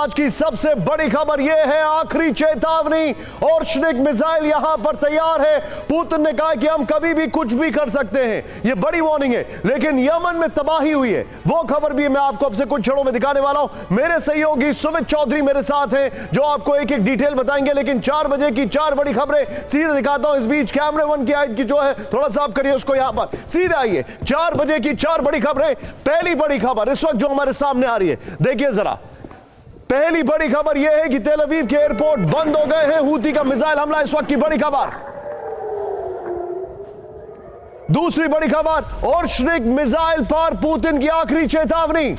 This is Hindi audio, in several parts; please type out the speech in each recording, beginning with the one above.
आज की सबसे बड़ी खबर यह है, आखिरी चेतावनी, ओर्शनिक मिसाइल यहां पर तैयार है। पुतिन ने कहा कि हम कभी भी कुछ भी कर सकते हैं, यह बड़ी वार्निंग है। लेकिन यमन में तबाही हुई है, वो खबर भी मैं आपको अब से कुछ क्षणों में दिखाने वाला हूं। मेरे सहयोगी सुमित चौधरी मेरे साथ हैं जो आपको एक एक डिटेल बताएंगे। लेकिन 4 बजे की 4 बड़ी खबरें सीधे दिखाता हूं। इस बीच कैमरे वन की हाइट की जो है थोड़ा साफ करिए उसको, यहां पर सीधे आइए। 4 बजे की 4 बड़ी खबरें। पहली बड़ी खबर इस वक्त जो हमारे सामने आ रही है, देखिए जरा। पहली बड़ी खबर यह है कि तेल अवीव के एयरपोर्ट बंद हो गए हैं, हूती का मिसाइल हमला इस वक्त की बड़ी खबर। दूसरी बड़ी खबर, ओर्शनिक मिसाइल पर पुतिन की आखिरी चेतावनी।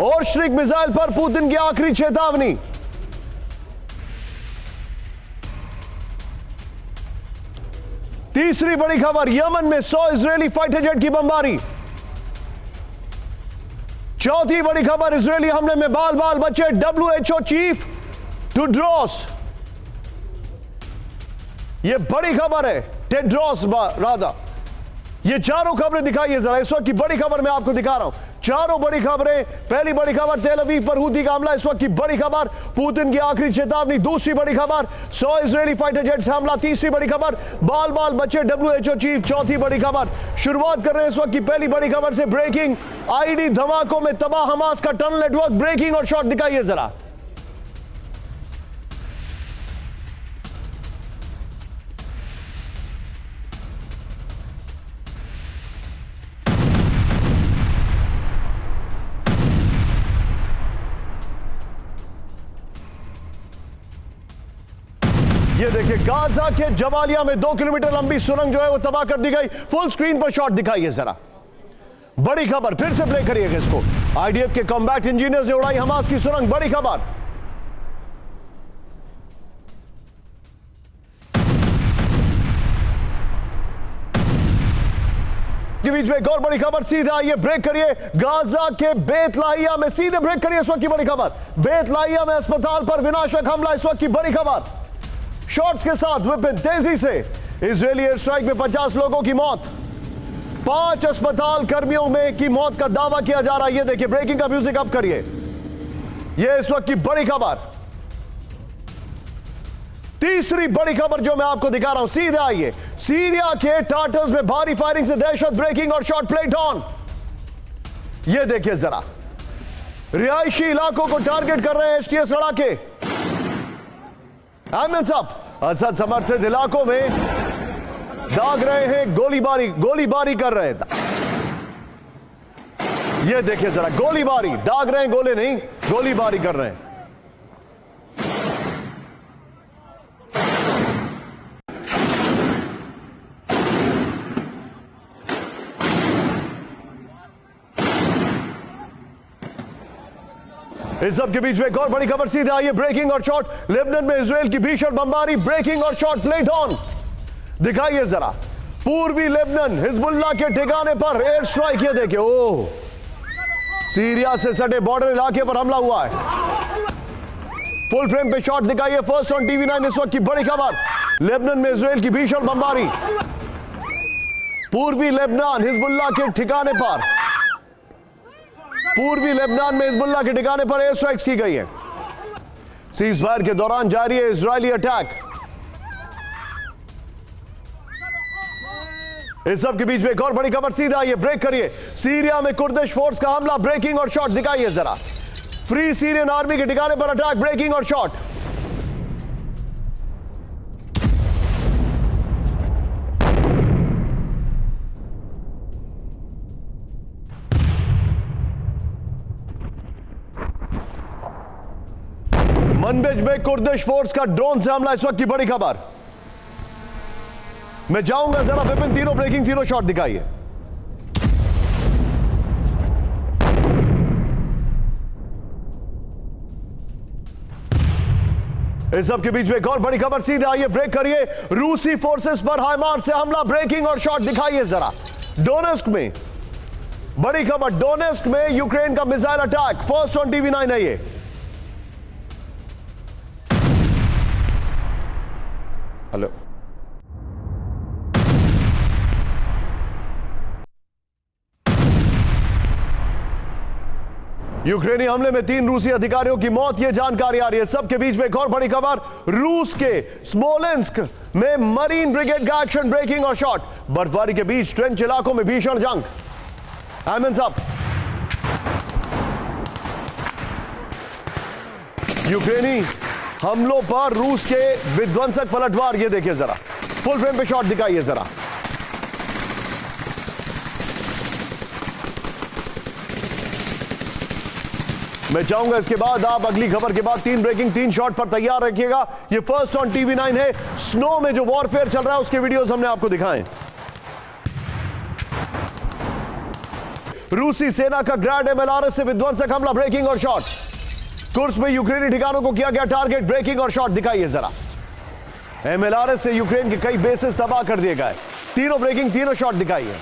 ओर्शनिक मिसाइल पर पुतिन की आखिरी चेतावनी। तीसरी बड़ी खबर, यमन में 100 इजरायली फाइटर जेट की बमबारी। चौथी बड़ी खबर, इजरायली हमले में बाल बाल बचे WHO चीफ टेड्रोस। यह बड़ी खबर है, टेड्रोस राधा। ये चारों खबरें दिखाइए जरा। इस वक्त की बड़ी खबर मैं आपको दिखा रहा हूं, चारों बड़ी खबरें। पहली बड़ी खबर, तेल अवीव पर हूती का हमला इस वक्त की बड़ी खबर, पुतिन की आखिरी चेतावनी। दूसरी बड़ी खबर, 100 इजरायली फाइटर जेट से हमला। तीसरी बड़ी खबर, बाल बाल बचे WHO चीफ। चौथी बड़ी खबर, शुरुआत कर रहे हैं इस वक्त की पहली बड़ी खबर से। ब्रेकिंग, आईडी धमाकों में तबाह हमास का टनल नेटवर्क। ब्रेकिंग और शॉट दिखाइए जरा। ये देखिए, गाजा के जबालिया में 2 किलोमीटर लंबी सुरंग जो है वो तबाह कर दी गई। फुल स्क्रीन पर शॉट दिखाइए जरा। बड़ी खबर, फिर से प्ले करिएगा इसको। आईडीएफ के कॉम्बैट इंजीनियर्स ने उड़ाई हमास की सुरंग। बड़ी खबर के बीच में एक और बड़ी खबर। सीधे आइए, ब्रेक करिए। गाजा के बेतलाहिया में, सीधे ब्रेक करिए इस वक्त की बड़ी खबर। बेतलाहिया में अस्पताल पर विनाशक हमला इस वक्त की बड़ी खबर। शॉट्स के साथ विपिन तेजी से। इजरायली एयर स्ट्राइक में 50 लोगों की मौत, 5 अस्पताल कर्मियों में की मौत का दावा किया जा रहा है। ये देखिए, ब्रेकिंग का म्यूजिक अप करिए। ये इस वक्त की बड़ी खबर। तीसरी बड़ी खबर जो मैं आपको दिखा रहा हूं, सीधे आइए। सीरिया के टाटर्स में भारी फायरिंग से दहशत। ब्रेकिंग और शॉट प्लेट ऑन। ये देखिए जरा, रिहायशी इलाकों को टारगेट कर रहे हैं एसटीएस लड़ाके। असद समर्थित इलाकों में दाग रहे हैं, गोलीबारी कर रहे हैं। ये देखिए जरा, गोलीबारी, दाग रहे हैं, गोले नहीं, गोलीबारी कर रहे हैं। इस सब के बीच में एक और बड़ी खबर। सीधे आइए, ब्रेकिंग और शॉट। लेबनान में इजराइल की भीषण बमबारी। ब्रेकिंग और शॉट प्लेट ऑन दिखाइए जरा। पूर्वी लेबनान हिजबुल्लाह के ठिकाने पर एयर स्ट्राइक। ये देखिए, ओह, सीरिया से सटे बॉर्डर इलाके पर हमला हुआ है। फुल फ्रेम पे शॉट दिखाइए। फर्स्ट ऑन TV9 इस वक्त की बड़ी खबर। लेबनान में इजराइल की भीषण बमबारी। पूर्वी लेबनान हिजबुल्लाह के ठिकाने पर, पूर्वी लेबनान में हिजबुल्लाह के ठिकाने पर एयर स्ट्राइक्स की गई है। सीज फायर के दौरान जारी है इजरायली अटैक। इस सब के बीच में एक और बड़ी खबर। सीधा आइए, ब्रेक करिए। सीरिया में कुर्दिश फोर्स का हमला। ब्रेकिंग और शॉट दिखाइए जरा। फ्री सीरियन आर्मी के ठिकाने पर अटैक। ब्रेकिंग और शॉट। मनबिज में कुर्दिश फोर्स का ड्रोन से हमला इस वक्त की बड़ी खबर। मैं जाऊंगा जरा विपिन, तीनों ब्रेकिंग, तीनों शॉट दिखाइए। इस सब के बीच में एक और बड़ी खबर। सीधे आइए, ब्रेक करिए। रूसी फोर्सेस पर हाइमार्स से हमला। ब्रेकिंग और शॉट दिखाइए जरा। डोनेस्क में बड़ी खबर। डोनेस्क में यूक्रेन का missile attack. First on TV9 है ये। हेलो, यूक्रेनी हमले में 3 रूसी अधिकारियों की मौत, यह जानकारी आ रही है। सबके बीच में एक और बड़ी खबर, रूस के स्मोलेंस्क में मरीन ब्रिगेड का एक्शन ब्रेकिंग और शॉट। बर्फबारी के बीच ट्रेंच इलाकों में भीषण जंग। Hands up. यूक्रेनी हमलों पर रूस के विध्वंसक पलटवार, ये देखिए जरा, फुल फ्रेम पे शॉट दिखाइए जरा। मैं चाहूंगा इसके बाद आप अगली खबर के बाद 3 ब्रेकिंग 3 शॉट पर तैयार रखिएगा। ये फर्स्ट ऑन TV9 है। स्नो में जो वॉरफेयर चल रहा है उसके वीडियोस हमने आपको दिखाए। रूसी सेना का ग्रैंड MLRS से विध्वंसक हमला, ब्रेकिंग और शॉट। कुर्स में यूक्रेनी ठिकानों को किया गया टारगेट, ब्रेकिंग और शॉट दिखाइए जरा। MLRS से यूक्रेन के कई बेसेस तबाह कर दिए गए। तीनों ब्रेकिंग, तीनों शॉट दिखाइए।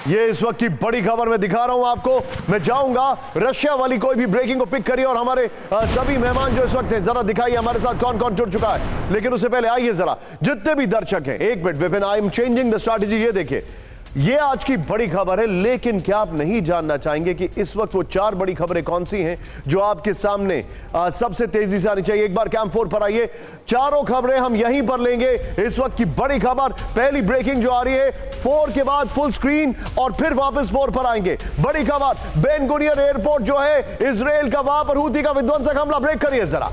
ये इस वक्त की बड़ी खबर मैं दिखा रहा हूं आपको। मैं चाहूंगा रशिया वाली कोई भी ब्रेकिंग को पिक करिए और हमारे सभी मेहमान जो इस वक्त हैं जरा दिखाइए हमारे साथ कौन कौन जुड़ चुका है। लेकिन उससे पहले आइए जरा, जितने भी दर्शक हैं, एक minute Vipin, I am changing the strategy. ये देखिए, ये आज की बड़ी खबर है, लेकिन क्या आप नहीं जानना चाहेंगे कि इस वक्त वो 4 बड़ी खबरें कौन सी हैं जो आपके सामने सबसे तेजी से आनी चाहिए। एक बार कैंप 4 पर आइए, चारों खबरें हम यहीं पर लेंगे। इस वक्त की बड़ी खबर, पहली ब्रेकिंग जो आ रही है, 4 के बाद फुल स्क्रीन और फिर वापस 4 पर आएंगे। बड़ी खबर, बेन गुरियन एयरपोर्ट जो है इजराइल का, वहां पर हूती का विध्वंसक हमला। ब्रेक करिए जरा।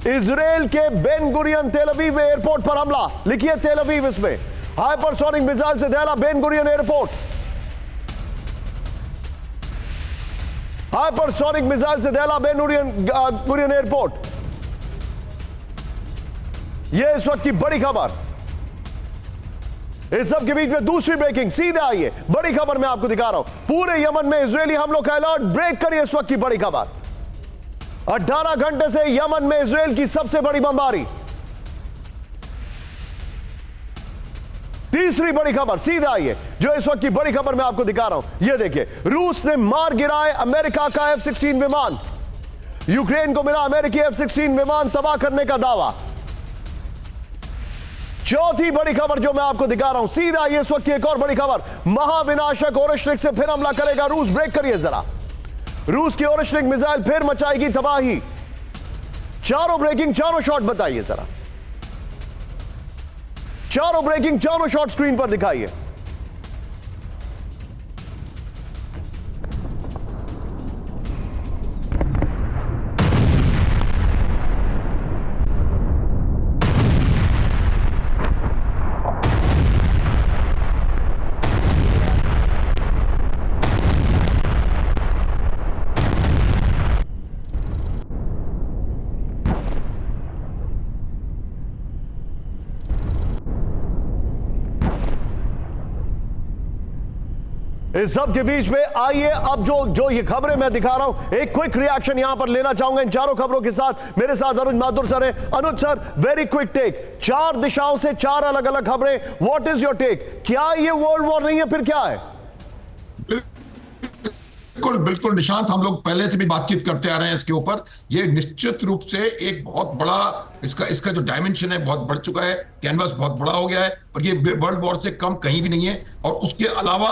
इजराइल के बेन गुरियन तेल अवीव एयरपोर्ट पर हमला, लिखिए तेल अवीव, इसमें हाइपरसोनिक मिसाइल से दहला Ben Gurion airport. Hypersonic missile से दहला बेन गुरियन एयरपोर्ट। यह इस वक्त की बड़ी खबर। इस सब के बीच में दूसरी ब्रेकिंग, सीधे आइए, बड़ी खबर मैं आपको दिखा रहा हूं। पूरे यमन में इजरायली हमलों का अलर्ट, ब्रेक करिए इस वक्त की बड़ी खबर। 18 घंटे से यमन में इजराइल की सबसे बड़ी बमबारी। तीसरी बड़ी खबर, सीधा आइए, जो इस वक्त की बड़ी खबर मैं आपको दिखा रहा हूं। यह देखिए, रूस ने मार गिराए अमेरिका का F-16 विमान। यूक्रेन को मिला अमेरिकी F-16 विमान तबाह करने का दावा। चौथी बड़ी खबर जो मैं आपको दिखा रहा हूं, सीधा आइए, इस वक्त की एक और बड़ी खबर, महाविनाशक ओरेश्निक से फिर हमला करेगा रूस। ब्रेक करिए जरा। रूस की ओरेश्निक मिसाइल फिर मचाएगी तबाही। चारों ब्रेकिंग, चारों शॉट बताइए जरा। चारों ब्रेकिंग, चारों शॉट स्क्रीन पर दिखाइए। इस सब के बीच में आइए अब जो ये खबरें मैं दिखा रहा हूं, एक क्विक रिएक्शन यहां पर लेना चाहूंगा इन चारों खबरों के साथ। मेरे साथ अनुज माथुर सर है। अनुज सर, वेरी क्विक टेक, 4 दिशाओं से 4 अलग अलग खबरें, व्हाट इज योर टेक? क्या ये वर्ल्ड वॉर नहीं है, फिर क्या है? बिल्कुल बिल्कुल निशांत, हम लोग पहले से भी बातचीत करते आ रहे हैं इसके ऊपर। ये निश्चित रूप से एक बहुत बड़ा इसका जो डायमेंशन है बहुत बढ़ चुका है, कैनवास बहुत बड़ा हो गया है, और ये वर्ल्ड वॉर से कम कहीं भी नहीं है। और उसके अलावा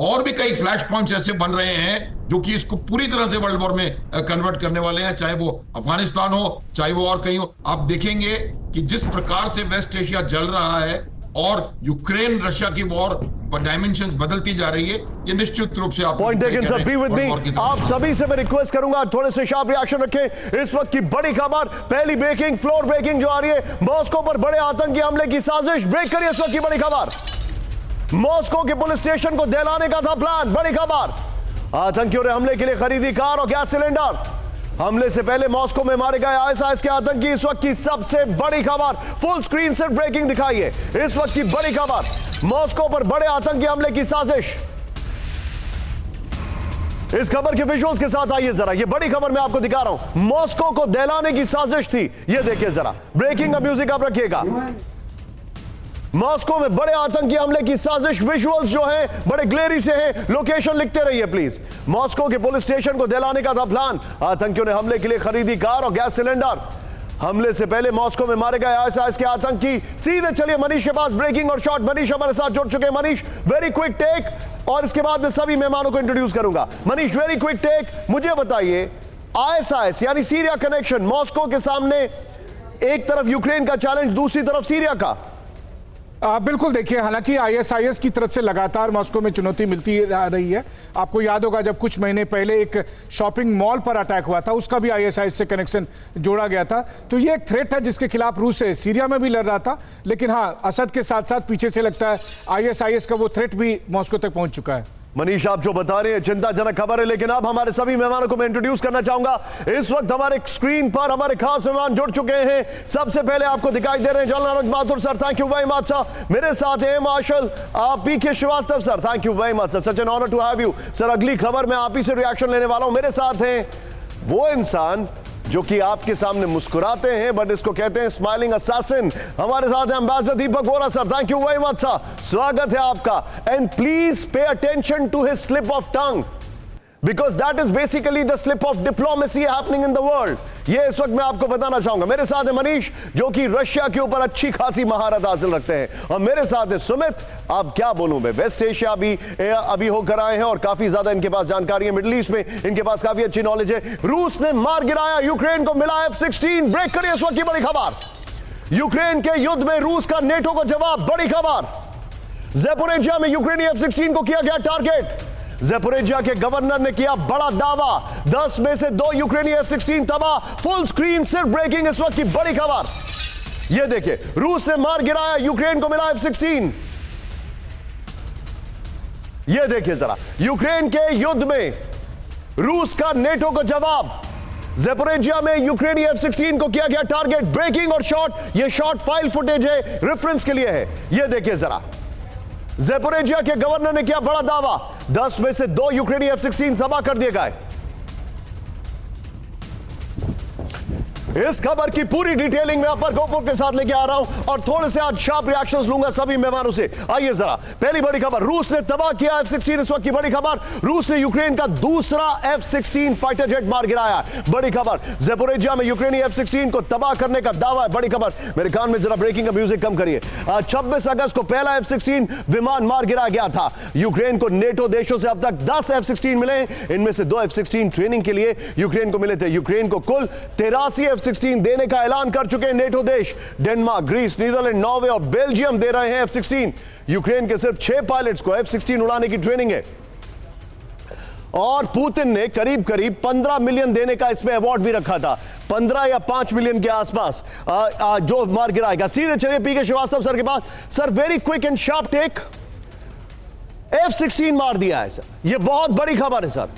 और भी कई फ्लैश पॉइंट्स ऐसे बन रहे हैं जो कि इसको पूरी तरह से वर्ल्ड वॉर में कन्वर्ट करने वाले हैं, चाहे वो अफगानिस्तान हो, चाहे वो और कहीं हो। आप देखेंगे कि जिस प्रकार से वेस्ट एशिया जल रहा है और यूक्रेन रशिया की वॉर डायमेंशंस बदलती जा रही है, ये निश्चित रूप से आप point taken sir, be with me. आप सभी से मैं रिक्वेस्ट करूंगा थोड़े से शार्प रिएक्शन रखें। इस वक्त की बड़ी खबर, पहली ब्रेकिंग, फ्लोर ब्रेकिंग जो आ रही है, मॉस्को पर बड़े आतंकी हमले की साजिश। ब्रेक करिए इस वक्त की बड़ी खबर। मॉस्को के पुलिस स्टेशन को दहलाने का था प्लान, बड़ी खबर। आतंकियों ने हमले के लिए खरीदी कार और गैस सिलेंडर। हमले से पहले मॉस्को में मारे गए ISIS के आतंकी, इस वक्त की सबसे बड़ी खबर। फुल स्क्रीन से ब्रेकिंग दिखाइए, इस वक्त की बड़ी खबर, मॉस्को पर बड़े आतंकी हमले की साजिश। इस खबर के विजुअल्स के साथ आइए जरा, ये बड़ी खबर मैं आपको दिखा रहा हूं। मॉस्को को दहलाने की साजिश थी, ये देखिए जरा। ब्रेकिंग का म्यूजिक आप रखिएगा। मॉस्को में बड़े आतंकी हमले की साजिश, विजुअल्स जो हैं बड़े ग्लेरी से हैं। लोकेशन लिखते रहिए प्लीज। मॉस्को के पुलिस स्टेशन को दिलाने का था प्लान। आतंकियों ने हमले के लिए खरीदी कार और गैस सिलेंडर। हमले से पहले मॉस्को में मारे गए आईएसआईएस के आतंकी। सीधे चलिए मनीष के पास, ब्रेकिंग और शॉर्ट। मनीष हमारे साथ जुड़ चुके हैं। मनीष, वेरी क्विक टेक, और इसके बाद मैं सभी मेहमानों को इंट्रोड्यूस करूंगा। मनीष, वेरी क्विक टेक, मुझे बताइए आईएसआईएस यानी सीरिया कनेक्शन, मॉस्को के सामने एक तरफ यूक्रेन का चैलेंज, दूसरी तरफ सीरिया का। बिल्कुल, देखिए, हालांकि आईएसआईएस की तरफ से लगातार मॉस्को में चुनौती मिलती रही है। आपको याद होगा जब कुछ महीने पहले एक शॉपिंग मॉल पर अटैक हुआ था, उसका भी आईएसआईएस से कनेक्शन जोड़ा गया था। तो ये एक थ्रेट था जिसके खिलाफ रूस से सीरिया में भी लड़ रहा था। लेकिन हाँ, असद के साथ साथ पीछे से लगता है आईएसआईएस का वो थ्रेट भी मॉस्को तक पहुंच चुका है। मनीष, आप जो बता रहे हैं चिंताजनक खबर है, लेकिन अब हमारे सभी मेहमानों को मैं इंट्रोड्यूस करना चाहूंगा। इस वक्त हमारे स्क्रीन पर हमारे खास मेहमान जुड़ चुके हैं। सबसे पहले आपको दिखाई दे रहे हैं general Manoj Mathur sir, thank you very much sir. मेरे साथ हैं marshal PK Srivastava sir, thank you very much sir, such an honour to have you sir. अगली खबर में आप ही से रिएक्शन लेने वाला हूं। मेरे साथ हैं वो इंसान जो कि आपके सामने मुस्कुराते हैं बट इसको कहते हैं स्माइलिंग असैसिन। हमारे साथ हैं ambassador Deepak Vora sir, thank you very much sir, स्वागत है आपका। And please pay attention to his slip of tongue, because that is basically the slip of diplomacy happening in the world. ये इस वक्त मैं आपको बताना चाहूंगा। मेरे साथ है मनीष जो कि रशिया के ऊपर अच्छी खासी महारत हासिल रखते हैं, और मेरे साथ है सुमित। अब क्या बोलूं मैं, वेस्ट एशिया अभी होकर आए हैं और काफी ज्यादा इनके पास जानकारी है। मिडिल ईस्ट में इनके पास काफी अच्छी नॉलेज है। रूस ने मार गिराया यूक्रेन को, मिला F-16। ब्रेक करिए इस वक्त की बड़ी खबर। यूक्रेन के युद्ध में रूस का नेटो को जवाब, बड़ी खबर। ज़ेपोरिज़िया में यूक्रेनी F-16 को किया गया टारगेट। ज़ेपोरिज़िया के गवर्नर ने किया बड़ा दावा, 10 में से 2 यूक्रेनी F-16 तबाह। फुल स्क्रीन सिर्फ ब्रेकिंग इस वक्त की बड़ी खबर। यह देखिए, रूस ने मार गिराया, यूक्रेन को मिला F-16। यह देखिए जरा, यूक्रेन के युद्ध में रूस का नेटो को जवाब। ज़ेपोरिज़िया में यूक्रेनी F-16 को किया गया टारगेट। ब्रेकिंग और शॉट, यह शॉट फाइल फुटेज है, रेफरेंस के लिए है। यह देखिए जरा, ज़ेपोरिज़िया के गवर्नर ने किया बड़ा दावा, 10 में से 2 यूक्रेनी F-16 तबाह कर दिए गए। इस खबर की पूरी डिटेलिंग में अपर गोपुर के साथ लेके आ रहा हूं और थोड़े से आज शार्प रिएक्शंस लूंगा सभी मेहमानों से। आइए जरा, पहली बड़ी खबर, रूस ने तबाह किया F-16। इस वक्त की बड़ी खबर, रूस ने यूक्रेन का दूसरा F-16 फाइटर जेट मार गिराया। बड़ी खबर, ज़ेपोरिज़िया में यूक्रेनी F-16 को तबाह करने का दावा है। बड़ी खबर, मेरे कान में जरा ब्रेकिंग का म्यूजिक कम करिए। 26 अगस्त को पहला F-16 विमान मार गिराया गया था। यूक्रेन को नेटो देशों से अब तक 10 F-16 मिले, इनमें से 2 F-16 ट्रेनिंग के लिए यूक्रेन को मिले थे। यूक्रेन को कुल 83 F-16 देने का ऐलान कर चुके हैं नेटो देश। डेनमार्क, ग्रीस, नीदरलैंड, नॉर्वे और बेल्जियम दे रहे हैं F-16। यूक्रेन के सिर्फ 6 पायलट्स को F-16 उड़ाने की ट्रेनिंग है। और पुतिन ने करीब करीब 15 मिलियन देने का इसमें अवार्ड भी रखा था, 15 या 5 मिलियन के आसपास जो मार गिराएगा। सीधे चलिए पीके श्रीवास्तव सर के पास। Sir, very quick and sharp take. F-16 मार दिया है सर, यह बहुत बड़ी खबर है सर।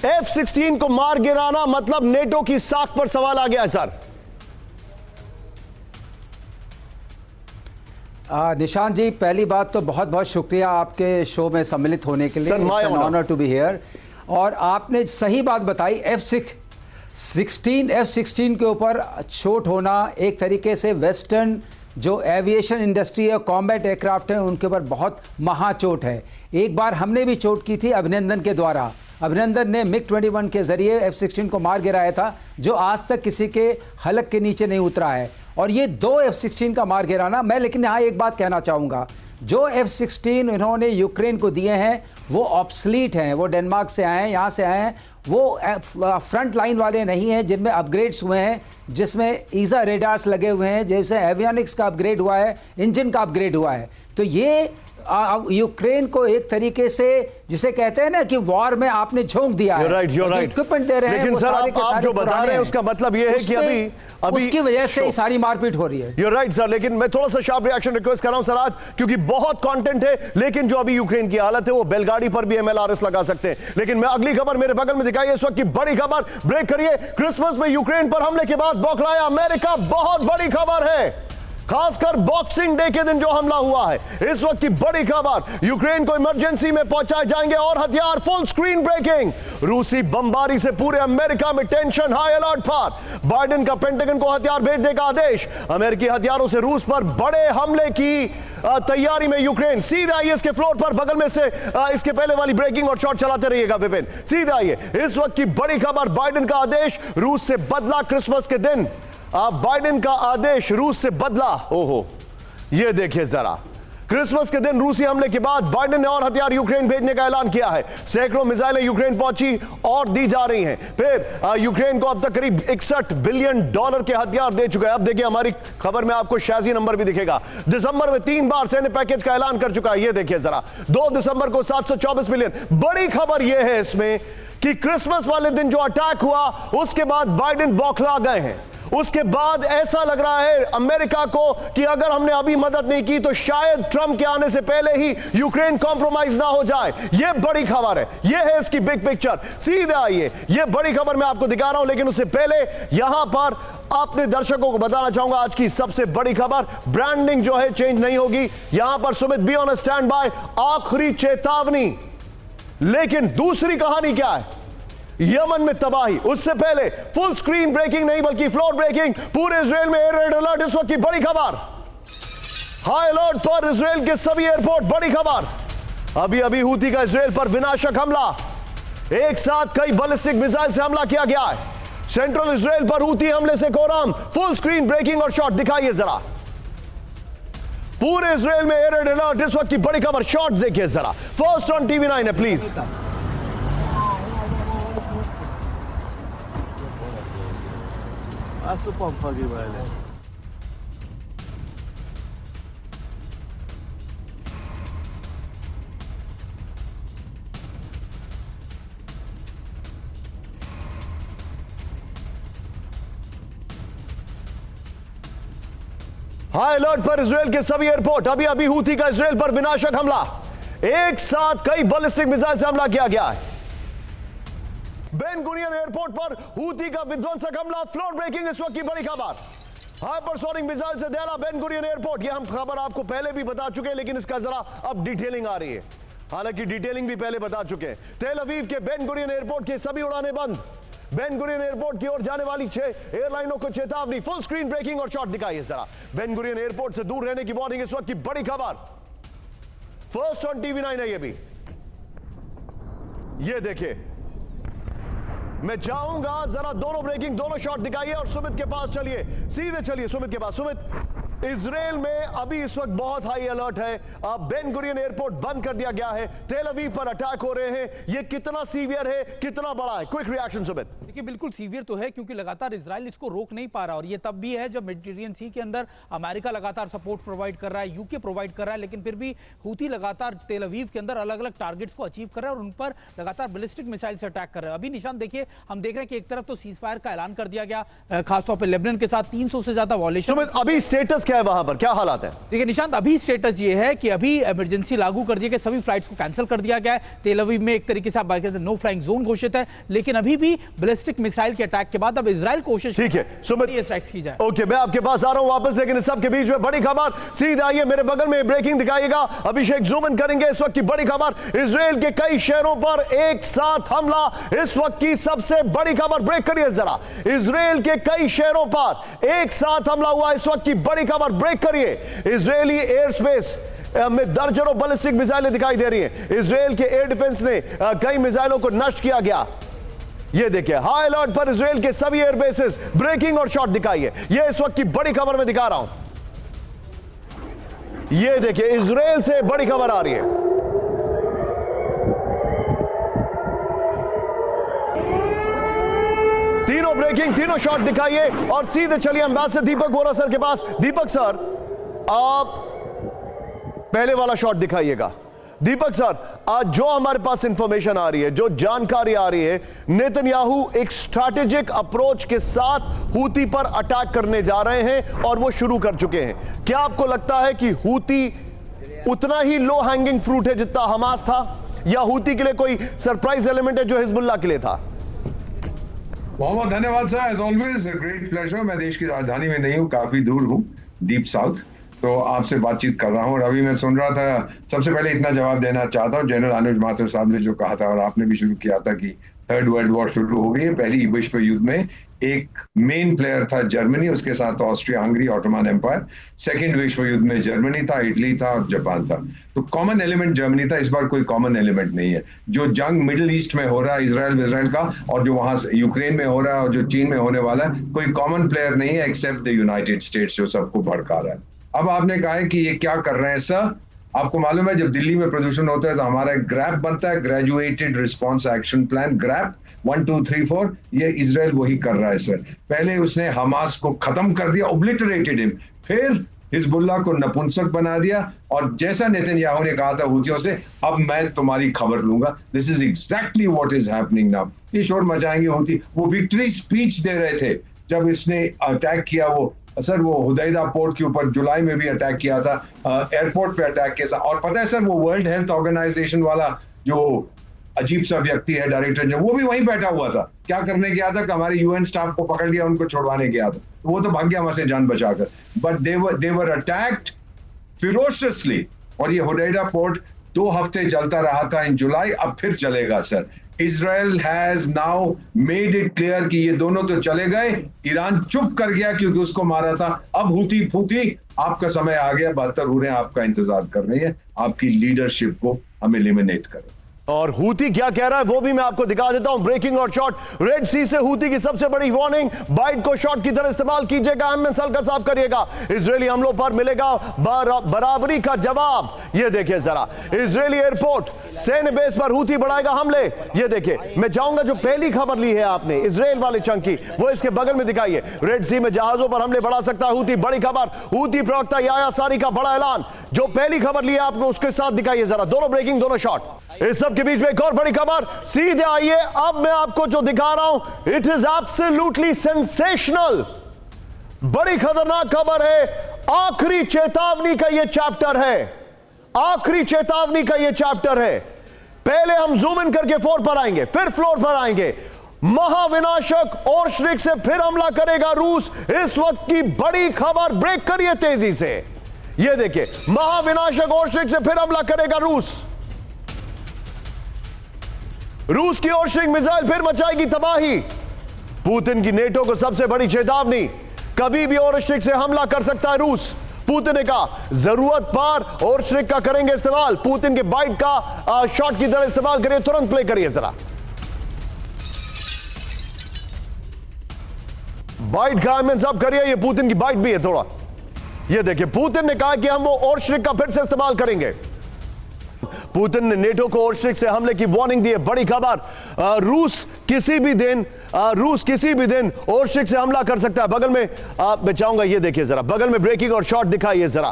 F-16 को मार गिराना मतलब नेटो की साख पर सवाल आ गया है सर। निशान जी, पहली बात तो बहुत बहुत शुक्रिया आपके शो में सम्मिलित होने के लिए। It's an honour to be here. और आपने सही बात बताई, F-16 के ऊपर चोट होना एक तरीके से वेस्टर्न जो एविएशन इंडस्ट्री है, कॉम्बैट एयरक्राफ्ट है, उनके ऊपर बहुत महा चोट है। एक बार हमने भी चोट की थी अभिनंदन के द्वारा। अभिनंदन ने MiG-21 के जरिए F-16 को मार गिराया था, जो आज तक किसी के हलक के नीचे नहीं उतरा है। और ये 2 F-16 का मार गिराना, मैं लेकिन यहाँ एक बात कहना चाहूँगा, जो F-16 इन्होंने यूक्रेन को दिए हैं वो ऑब्सलीट हैं, वो डेनमार्क से आए हैं, यहाँ से आए हैं, वो फ्रंट लाइन वाले नहीं हैं जिनमें अपग्रेड्स हुए हैं, जिसमें ईजा रेडार्स लगे हुए हैं, जैसे एवियोनिक्स का अपग्रेड हुआ है, इंजन का अपग्रेड हुआ है। तो ये यूक्रेन को एक तरीके से जिसे कहते हैं ना कि वॉर में आपने झोंक दिया है, इक्विपमेंट दे रहे हैं। लेकिन सर, आप जो बता रहे हैं उसका मतलब ये है कि अभी उसकी वजह से सारी मारपीट हो रही है। You're right सर, लेकिन मैं थोड़ा सा शार्प रिएक्शन रिक्वेस्ट कर रहा हूं सर आज, क्योंकि बहुत कंटेंट है। लेकिन जो अभी यूक्रेन की हालत है वो बैलगाड़ी पर भी MLRS लगा सकते हैं। लेकिन मैं अगली खबर मेरे बगल में दिखाई इस वक्त की बड़ी खबर, ब्रेक करिए। क्रिसमस में यूक्रेन पर हमले के बाद बौखलाया अमेरिका, बहुत बड़ी खबर है। खासकर बॉक्सिंग डे के दिन जो हमला हुआ है। इस वक्त की बड़ी खबर, यूक्रेन को इमरजेंसी में पहुंचाए जाएंगे और हथियार। फुल स्क्रीन ब्रेकिंग, रूसी बमबारी से पूरे अमेरिका में टेंशन, हाई अलर्ट पर। बाइडेन का पेंटागन को हथियार भेजने का आदेश। अमेरिकी हथियारों से रूस पर बड़े हमले की तैयारी में यूक्रेन। सीधे आइए इसके फ्लोर पर, बगल में से इसके पहले वाली ब्रेकिंग और शॉट चलाते रहिएगा विपिन। सीधे आइए, इस वक्त की बड़ी खबर, बाइडेन का आदेश रूस से बदला क्रिसमस के दिन। बाइडेन का आदेश रूस से बदला। ओहो, ये देखिए जरा, क्रिसमस के दिन रूसी हमले के बाद बाइडेन ने और हथियार यूक्रेन भेजने का ऐलान किया है। सैकड़ों मिसाइलें यूक्रेन पहुंची और दी जा रही हैं। फिर यूक्रेन को अब तक करीब $61 बिलियन के हथियार दे चुका है। अब देखिए हमारी खबर में आपको शाजी नंबर भी दिखेगा। दिसंबर में 3 बार सैन्य पैकेज का ऐलान कर चुका है। ये देखिए जरा, 2 दिसंबर को 724 मिलियन। बड़ी खबर यह है इसमें कि क्रिसमस वाले दिन जो अटैक हुआ उसके बाद बाइडेन बौखला गए हैं। उसके बाद ऐसा लग रहा है अमेरिका को कि अगर हमने अभी मदद नहीं की तो शायद ट्रंप के आने से पहले ही यूक्रेन कॉम्प्रोमाइज ना हो जाए। यह बड़ी खबर है, यह है इसकी बिग पिक्चर। सीधे आइए, यह बड़ी खबर मैं आपको दिखा रहा हूं, लेकिन उससे पहले यहां पर अपने दर्शकों को बताना चाहूंगा आज की सबसे बड़ी खबर। ब्रांडिंग जो है चेंज नहीं होगी। यहां पर Sumit be on stand by, आखिरी चेतावनी। लेकिन दूसरी कहानी क्या है? यमन में तबाही। उससे पहले फुल स्क्रीन ब्रेकिंग नहीं बल्कि फ्लोर ब्रेकिंग, पूरे इजराइल में एयर रेड अलर्ट। इस वक्त की बड़ी खबर, हाई अलर्ट पर इजराइल के सभी एयरपोर्ट। बड़ी खबर, अभी अभी हूती का इजराइल पर विनाशक हमला। एक साथ कई बैलिस्टिक मिसाइल से हमला किया गया है। सेंट्रल इजराइल पर हूती हमले से कोराम। फुल स्क्रीन ब्रेकिंग और शॉट दिखाइए जरा, पूरे इजराइल में एयर रेड अलर्ट। इस वक्त की बड़ी खबर, शॉट देखिए जरा। फर्स्ट ऑन TV9 है प्लीज। हाई अलर्ट पर इजराइल के सभी एयरपोर्ट। अभी अभी हूती का इजराइल पर विनाशक हमला। एक साथ कई बैलिस्टिक मिसाइल से हमला किया गया है। बेन गुरियन एयरपोर्ट पर हूती का विध्वंसक हमला। फ्लोर ब्रेकिंग, इस वक्त की बड़ी खबर, हाइपरसोनिक मिसाइल से दहला बेन गुरियन एयरपोर्ट। यह हम खबर आपको पहले भी बता चुके हैं, लेकिन इसका जरा अब डिटेलिंग आ रही है। हालांकि डिटेलिंग भी पहले बता चुके हैं। तेल अवीव के बेन गुरियन एयरपोर्ट की सभी उड़ानें बंद। बेन गुरियन एयरपोर्ट की ओर जाने वाली 6 एयरलाइनों को चेतावनी। फुल स्क्रीन ब्रेकिंग और शॉट दिखाइए जरा। बेन गुरियन एयरपोर्ट से दूर रहने की वार्निंग। इस वक्त की बड़ी खबर, फर्स्ट ऑन TV9 है। ये भी, ये देखिए, मैं चाहूंगा जरा दोनों ब्रेकिंग, दोनों शॉट दिखाइए और सुमित के पास चलिए। सीधे चलिए सुमित के पास। सुमित, इजराइल में अभी इस वक्त बहुत हाई अलर्ट है। बेन गुरियन एयरपोर्ट बंद कर दिया गया है। तेल अवीव पर अटैक हो रहे हैं। ये कितना सीवियर है, कितना बड़ा है? Quick reaction Sumit. देखिए, बिल्कुल सीवियर तो है क्योंकि लगातार इजराइल इसको रोक नहीं पा रहा, और ये तब भी है जब मेडिटेरियन सी के अंदर अमेरिका लगातार सपोर्ट प्रोवाइड कर रहा है, यूके प्रोवाइड कर रहा है, लेकिन फिर भी हूती लगातार तेल अवीव के अंदर अलग अलग टारगेट्स को अचीव कर रहा है और उन पर लगातार बैलिस्टिक मिसाइल से अटैक कर रहे हैं। अभी निशान देखिए, हम देख रहे हैं कि एक तरफ तो सीज फायर का ऐलान कर दिया गया, खासतौर पर लेबनान के साथ 300 से ज्यादा वॉयलेशन। सुमित, अभी स्टेटस क्या है वहां पर, क्या हालात है? देखिए निशांत, अभी स्टेटस ये है कि अभी इमरजेंसी लागू कर दिया गया, सभी फ्लाइट्स को कैंसिल कर दिया गया है। तेल अवीव में एक तरीके से आप बात करते हैं नो फ्लाइंग जोन घोषित है, लेकिन अभी भी बैलिस्टिक मिसाइल के अटैक के बाद अब इजराइल कोशिश, ठीक है सुमित, स्ट्राइक्स की जाए। ओके, मैं आपके पास आ रहा हूं वापस, लेकिन इस सब के बीच में बड़ी खबर। सीधे आइए, मेरे बगल में ब्रेकिंग दिखाइएगा। अभिषेक जूम इन करेंगे। इस वक्त की बड़ी खबर, इजराइल के कई शहरों पर एक साथ हमला। इस वक्त की सबसे बड़ी खबर, ब्रेक करिए जरा। इजराइल के कई शहरों पर एक साथ हमला हुआ। इस वक्त की बड़ी खबर, ब्रेक करिए। इजरायली एयर स्पेस में दर्जनों बैलिस्टिक मिसाइलें दिखाई दे रही हैं। इजराइल के एयर डिफेंस ने कई मिसाइलों को नष्ट किया गया। ये देखिए, हाई अलर्ट पर इजराइल के सभी एयर बेसेस। ब्रेकिंग और शॉट दिखाइए। ये इस वक्त की बड़ी खबर मैं दिखा रहा हूं। ये देखिए, इजराइल से बड़ी खबर आ रही है। तीनों ब्रेकिंग, तीनों शॉट दिखाइए और सीधे चलिए एम्बेसडर दीपक वोरा सर के पास। दीपक सर, आप पहले वाला शॉट दिखाइएगा। दीपक सर, आज जो हमारे पास इंफॉर्मेशन आ रही है, जो जानकारी आ रही है, नेतन्याहू एक स्ट्रैटेजिक अप्रोच के साथ हूती पर अटैक करने जा रहे हैं और वो शुरू कर चुके हैं। क्या आपको लगता है कि हूती उतना ही लो हैंगिंग फ्रूट है जितना हमास था, या हूती के लिए कोई सरप्राइज एलिमेंट है जो हिजबुल्लाह के लिए था? बहुत बहुत धन्यवाद sir, as always great pleasure. मैं देश की राजधानी में नहीं हूँ, काफी दूर हूँ, डीप साउथ। तो आपसे बातचीत कर रहा हूँ और अभी मैं सुन रहा था, सबसे पहले इतना जवाब देना चाहता हूँ, जनरल अनुज माथुर साहब ने जो कहा था और आपने भी शुरू किया था कि थर्ड वर्ल्ड वॉर शुरू हो गई है। पहली विश्व युद्ध में एक मेन प्लेयर था जर्मनी, उसके साथ Austria Hungary Ottoman Empire. Second विश्व युद्ध में जर्मनी था, इटली था और जापान था। तो कॉमन एलिमेंट जर्मनी था, इस बार कोई कॉमन एलिमेंट नहीं है। जो जंग मिडिल ईस्ट में हो रहा है इजराइल का, और जो वहां यूक्रेन में हो रहा है और जो चीन में होने वाला है, कोई कॉमन प्लेयर नहीं है एक्सेप्ट द यूनाइटेड स्टेट्स जो सबको भड़का रहा है। अब आपने कहा है कि ये क्या कर रहे हैं सर, आपको मालूम है जब दिल्ली में प्रदूषण होता है तो हमारा एक ग्रैप बनता है, graduated response action plan, grab 1 2 3 4। ये इजराइल वही कर रहा है सर। पहले उसने हमास को खत्म कर दिया, ओब्लिटरेटेड हिम, फिर हिजबुल्लाह को नपुंसक बना दिया, और जैसा नेतन्याहू ने कहा था हूथियों से, अब मैं तुम्हारी खबर लूंगा। This is exactly what is happening now. ये शोर मचाएंगे हूथी। वो विक्ट्री स्पीच दे रहे थे जब इसने अटैक किया, वो सर वो हुदैदा पोर्ट के ऊपर जुलाई में भी अटैक किया था, एयरपोर्ट पे अटैक किया था। और पता है सर, वो वर्ल्ड हेल्थ ऑर्गेनाइजेशन वाला जो अजीब सा व्यक्ति है डायरेक्टर, वो भी वहीं बैठा हुआ था। क्या करने गया था कि हमारे यूएन स्टाफ को पकड़ लिया, उनको छुड़वाने गया था। तो वो तो भाग गया वहां से जान बचाकर, बट दे वर अटैक्ड फिरोशियसली। और ये हुदैदा पोर्ट 2 हफ्ते चलता रहा था इन जुलाई, अब फिर चलेगा sir. Israel has now made it clear कि ये दोनों तो चले गए, ईरान चुप कर गया क्योंकि उसको मारा था। अब हूती फूती आपका समय आ गया, 72 हुए आपका इंतजार कर रही है, आपकी लीडरशिप को हम एलिमिनेट करें। और हूती क्या कह रहा है वो भी मैं आपको दिखा देता हूं। ब्रेकिंग और शॉट, रेड सी से हूती की सबसे बड़ी वार्निंग, बाइट को शॉट की तरह इस्तेमाल कीजिएगा, एमएस हल्का साफ करिएगा, इजरायली हमलों पर मिलेगा बराबरी का जवाब। ये देखिए जरा, इजरायली एयरपोर्ट सैन्य बेस पर हूती बढ़ाएगा हमले। ये देखिए, मैं चाहूंगा जो पहली खबर ली है आपने इजरायल वाले चंक की, वो इसके बगल में दिखाइए। रेड सी में जहाजों पर हमले बढ़ा सकता है हूती, बड़ी खबर। हूती प्रवक्ता याया सारी का बड़ा ऐलान। जो पहली खबर ली है आपने उसके साथ दिखाइए जरा, दोनों ब्रेकिंग, दोनों शॉट। इस सब के बीच में एक और बड़ी खबर, सीधे आइए। अब मैं आपको जो दिखा रहा हूं, इट इज एब्सोल्युटली सेंसेशनल। बड़ी खतरनाक खबर है, आखिरी चेतावनी का यह चैप्टर है, आखिरी चेतावनी का यह चैप्टर है। पहले हम जूम इन करके 4 पर आएंगे, फिर फ्लोर पर आएंगे। महाविनाशक ओर्शनिक से फिर हमला करेगा रूस, इस वक्त की बड़ी खबर। ब्रेक करिए तेजी से, यह देखिए, महाविनाशक ओर्शनिक से फिर हमला करेगा रूस। रूस की ओर्शनिक मिसाइल फिर मचाएगी तबाही। पुतिन की नेटो को सबसे बड़ी चेतावनी, कभी भी ओर्शनिक से हमला कर सकता है रूस। पुतिन ने कहा जरूरत पर ओर्शनिक का करेंगे इस्तेमाल। पुतिन के बाइट का शॉट की तरह इस्तेमाल करिए, तुरंत प्ले करिए जरा। बाइट का एमएन साहब करिए, ये पुतिन की बाइट भी है थोड़ा। ये देखिए, पुतिन ने कहा कि हम वो ओर्शनिक का फिर से इस्तेमाल करेंगे। पुतिन ने नेटो को ओर्शनिक से हमले की वार्निंग दी है। बड़ी खबर, रूस किसी भी दिन ओर्शनिक से हमला कर सकता है। बगल में मैं चाहूंगा, ये देखिए जरा, बगल में ब्रेकिंग और शॉट दिखाइए जरा।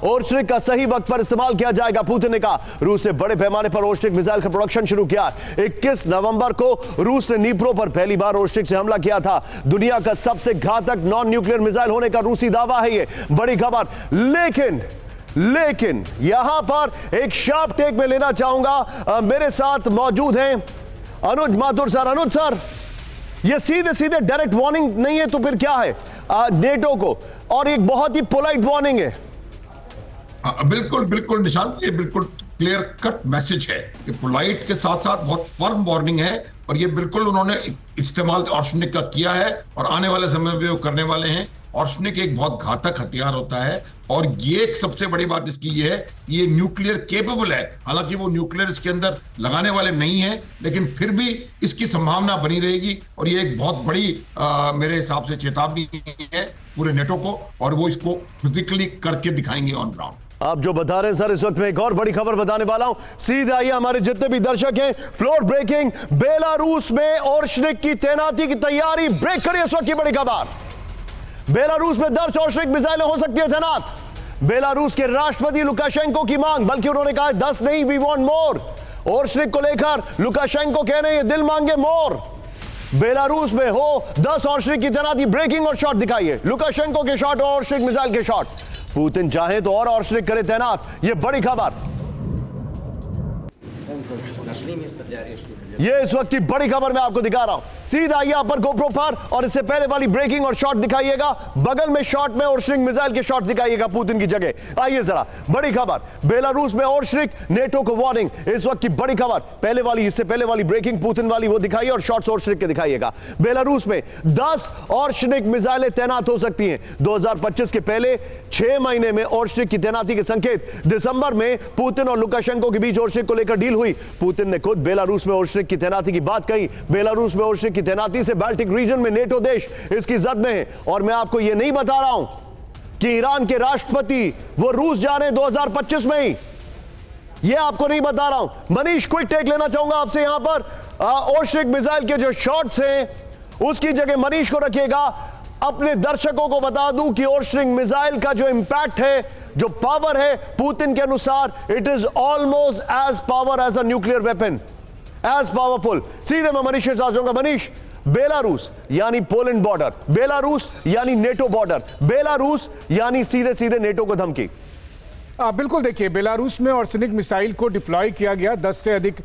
ओर्शनिक का सही वक्त पर इस्तेमाल किया जाएगा। पुतिन ने कहा रूस ने बड़े पैमाने पर ओर्शनिक मिसाइल का प्रोडक्शन शुरू किया। 21 नवंबर को रूस ने नीप्रो पर पहली बार ओर्शनिक से हमला किया था। दुनिया का सबसे घातक नॉन न्यूक्लियर मिसाइल होने का रूसी दावा है, ये बड़ी खबर। लेकिन यहां पर एक शार्प टेक में लेना चाहूंगा, मेरे साथ मौजूद हैं अनुज माथुर सर। अनुज सर, ये सीधे सीधे डायरेक्ट वार्निंग नहीं है तो फिर क्या है नेटो को, और एक बहुत ही पोलाइट वार्निंग है। बिल्कुल बिल्कुल निशांत, ये बिल्कुल क्लियर कट मैसेज है कि पोलाइट के साथ साथ बहुत फर्म वार्निंग है, और ये बिल्कुल उन्होंने इस्तेमाल ऑर्शनिक का किया है और आने वाले समय में वो करने वाले हैं। ऑर्शनिक एक बहुत घातक हथियार होता है, और ये एक सबसे बड़ी बात इसकी ये है, ये न्यूक्लियर केपेबल है। हालांकि वो न्यूक्लियर इसके अंदर लगाने वाले नहीं है, लेकिन फिर भी इसकी संभावना बनी रहेगी, और ये एक बहुत बड़ी मेरे हिसाब से चेतावनी है पूरे नेटो को, और वो इसको फिजिकली करके दिखाएंगे ऑन ग्राउंड। आप जो बता रहे हैं सर, इस वक्त मैं एक और बड़ी खबर बताने वाला हूं। सीधे आइए, हमारे जितने भी दर्शक हैं, फ्लोर ब्रेकिंग, बेलारूस में ओर्शनिक की तैनाती की तैयारी। ब्रेक करिए इस वक्त की बड़ी खबर। बेलारूस में 10 ओर्शनिक मिसाइलें हो सकती है तैनात। बेलारूस के राष्ट्रपति लुकाशेंको की मांग, बल्कि उन्होंने कहा 10 नहीं, वी वांट मोर। ओर्शनिक को लेकर लुकाशेंको कह रहे हैं दिल मांगे मोर। बेलारूस में हो 10 ओर्शनिक की तैनाती। ब्रेकिंग और शॉट दिखाइए, लुकाशेंको के शॉट और ओर्शनिक मिसाइल के शॉट। पुतिन चाहे तो और ओर्शनिक करे तैनात, यह बड़ी खबर। ये इस वक्त की बड़ी खबर मैं आपको दिखा रहा हूं। सीधा आइए आप पर गोप्रो पर और इससे पहले वाली ब्रेकिंग और शॉट दिखाइएगा, बगल में शॉट में ओर्शनिक मिसाइल के शॉट दिखाइएगा पुतिन की जगह। आइए जरा बड़ी खबर, बेलारूस में ओर्शनिक, नेटो को वार्निंग। इस वक्त की बड़ी खबर पहले वाली, इससे पहले वाली ब्रेकिंग पुतिन वाली वो दिखाइए और शॉट्स ओर्शनिक के दिखाइएगा। बेलारूस में 10 ओर्शनिक मिसाइलें तैनात हो सकती हैं। 2025 के पहले 6 महीने में ओर्शनिक की तैनाती के संकेत। दिसंबर में पुतिन और लुकाशेंको के बीच ओर्शनिक को लेकर डील हुई। पुतिन ने खुद बेलारूस में ओर्शनिक की तैनाती की बात कही। बेलारूस में ओर्शनिक की तैनाती से बाल्टिक रीजन में नेटो देश इसकी जद में है। और मैं आपको यह नहीं बता रहा हूं कि ईरान के राष्ट्रपति वो रूस जा रहे हैं 2025 में ही, यह आपको नहीं बता रहा हूं। मनीष, क्विक टेक लेना चाहूंगा आपसे यहां पर। ओर्शनिक मिसाइल के जो शॉट्स हैं उसकी जगह मनीष को रखिएगा। अपने दर्शकों को बता दूं कि ओर्शनिक मिसाइल का जो इंपैक्ट है, जो पावर है, पुतिन के अनुसार it is almost as power as a nuclear weapon, as powerful. सीधे मैं मनीष के साथ जाऊंगा। मनीष, बेलारूस यानी पोलैंड बॉर्डर, बेलारूस यानी नेटो बॉर्डर, बेलारूस यानी सीधे सीधे नेटो को धमकी। बिल्कुल, देखिए बेलारूस में ऑर्सेनिक मिसाइल को डिप्लॉय किया गया, 10 से अधिक